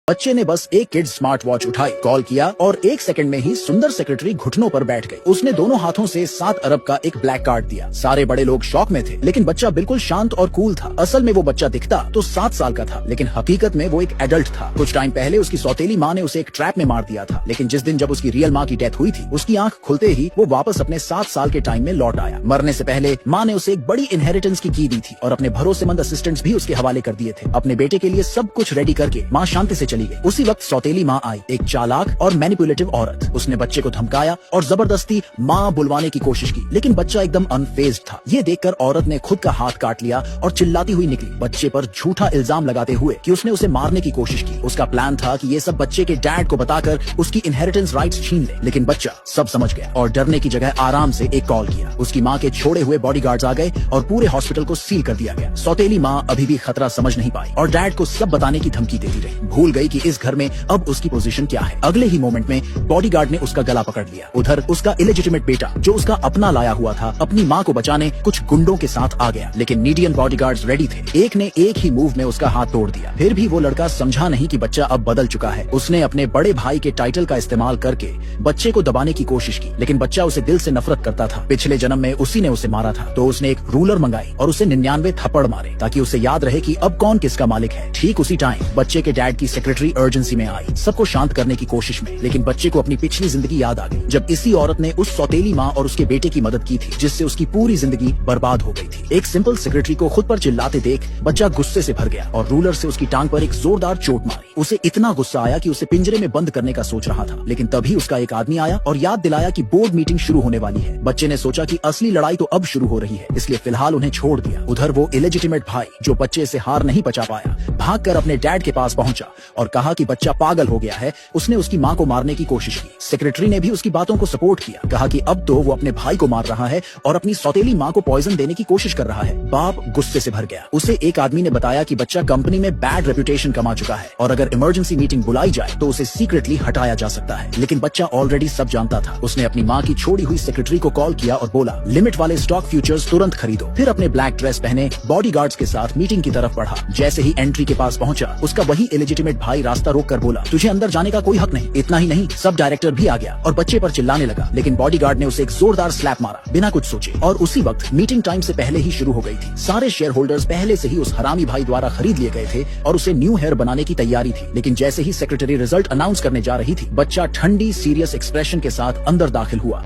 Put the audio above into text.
बच्चे ने बस एक किड स्मार्ट वॉच उठाई, कॉल किया और 1 सेकंड में ही सुंदर सेक्रेटरी घुटनों पर बैठ गई। उसने दोनों हाथों से 7 अरब का एक ब्लैक कार्ड दिया। सारे बड़े लोग शॉक में थे, लेकिन बच्चा बिल्कुल शांत और कूल था। असल में वो बच्चा दिखता तो 7 साल का था, लेकिन हकीकत में वो एक एडल्ट था। कुछ टाइम पहले उसकी सौतेली माँ ने उसे एक ट्रैप में मार दिया था, लेकिन जिस दिन जब उसकी रियल माँ की डेथ हुई थी, उसकी आंख खुलते ही वो वापस अपने 7 साल के टाइम में लौट आया। मरने से पहले माँ ने उसे एक बड़ी इनहेरिटेंस की दी थी और अपने भरोसेमंद असिस्टेंट्स भी उसके हवाले कर दिए थे। अपने बेटे के लिए सब कुछ रेडी करके माँ शांति से चली गई। उसी वक्त सौतेली माँ आई, एक चालाक और मैनिपुलेटिव औरत। उसने बच्चे को धमकाया और जबरदस्ती माँ बुलवाने की कोशिश की, लेकिन बच्चा एकदम अनफेज्ड था। ये देखकर औरत ने खुद का हाथ काट लिया और चिल्लाती हुई निकली, बच्चे पर झूठा इल्जाम लगाते हुए कि उसने उसे मारने की कोशिश की। उसका प्लान था कि ये सब बच्चे के डैड को बताकर उसकी इनहेरिटेंस राइट्स छीन ले, लेकिन बच्चा सब समझ गया और डरने की जगह आराम से एक कॉल किया। उसकी माँ के छोड़े हुए बॉडीगार्ड्स आ गए और पूरे हॉस्पिटल को सील कर दिया गया। सौतेली माँ अभी भी खतरा समझ नहीं पाई और डैड को सब बताने की धमकी देती रही। भूल गई कि इस घर में अब उसकी पोजीशन क्या है। अगले ही मोमेंट में बॉडीगार्ड ने उसका गला पकड़ लिया। उधर उसका इलेजिटिमेट बेटा, जो उसका अपना लाया हुआ था, अपनी माँ को बचाने कुछ गुंडों के साथ आ गया, लेकिन नीडियन बॉडीगार्ड्स रेडी थे। एक ने एक ही मूव में उसका हाथ तोड़ दिया। फिर भी वो लड़का समझा नहीं कि बच्चा अब बदल चुका है। उसने अपने बड़े भाई के टाइटल का इस्तेमाल करके बच्चे को दबाने की कोशिश की, लेकिन बच्चा उसे दिल से नफरत करता था। पिछले जन्म में उसी ने उसे मारा था, तो उसने एक रूलर मंगाई और उसे 99 थप्पड़ मारे, ताकि उसे याद रहे कि अब कौन किसका मालिक है। ठीक उसी टाइम बच्चे के डैड की सेक्रेटरी अर्जेंसी में आई, सबको शांत करने की कोशिश में, लेकिन बच्चे को अपनी पिछली जिंदगी याद आ गई, जब इसी औरत ने उस सौतेली माँ और उसके बेटे की मदद की थी, जिससे उसकी पूरी जिंदगी बर्बाद हो गई थी। एक सिंपल सेक्रेटरी को खुद पर चिल्लाते देख बच्चा गुस्से से भर गया और रूलर से उसकी टांग पर एक जोरदार चोट मारी। उसे इतना गुस्सा आया कि उसे पिंजरे में बंद करने का सोच रहा था, लेकिन तभी उसका एक आदमी आया और याद दिलाया कि बोर्ड मीटिंग शुरू होने वाली है। बच्चे ने सोचा कि असली लड़ाई तो अब शुरू हो रही है, इसलिए फिलहाल उन्हें छोड़ दिया। उधर वो इलेजिटिमेट भाई, जो बच्चे से हार नहीं पचा पाया, भागकर अपने डैड के पास पहुंचा और कहा कि बच्चा पागल हो गया है, उसने उसकी माँ को मारने की कोशिश की। सेक्रेटरी ने भी उसकी बातों को सपोर्ट किया, कहा कि अब तो वो अपने भाई को मार रहा है और अपनी सौतेली माँ को पॉइजन देने की कोशिश कर रहा है। बाप गुस्से से भर गया। उसे एक आदमी ने बताया कि बच्चा कंपनी में बैड रेपुटेशन कमा चुका है और अगर इमरजेंसी मीटिंग बुलाई जाए तो उसे सीक्रेटली हटाया जा सकता है, लेकिन बच्चा ऑलरेडी सब जानता था। उसने अपनी माँ की छोड़ी हुई सेक्रेटरी को कॉल किया और बोला, लिमिट वाले स्टॉक फ्यूचर्स तुरंत खरीदो। फिर अपने ब्लैक ड्रेस पहने बॉडीगार्ड्स के साथ मीटिंग की तरफ बढ़ा। जैसे ही एंट्री के पास पहुंचा, उसका वही इलेजिटिमेट भाई रास्ता रोक कर बोला, तुझे अंदर जाने का कोई हक नहीं। इतना ही नहीं, सब डायरेक्टर भी आ गया और बच्चे पर चिल्लाने लगा, लेकिन बॉडीगार्ड ने उसे एक जोरदार स्लैप मारा बिना कुछ सोचे। और उसी वक्त मीटिंग टाइम से पहले ही शुरू हो गई थी। सारे शेयर होल्डर्स पहले से ही उस हरामी भाई द्वारा खरीद लिए गए थे और उसे न्यू हेयर बनाने की तैयारी थी, लेकिन जैसे ही सेक्रेटरी रिजल्ट अनाउंस करने जा रही थी, बच्चा ठंडी सीरियस एक्सप्रेशन के साथ अंदर दाखिल हुआ।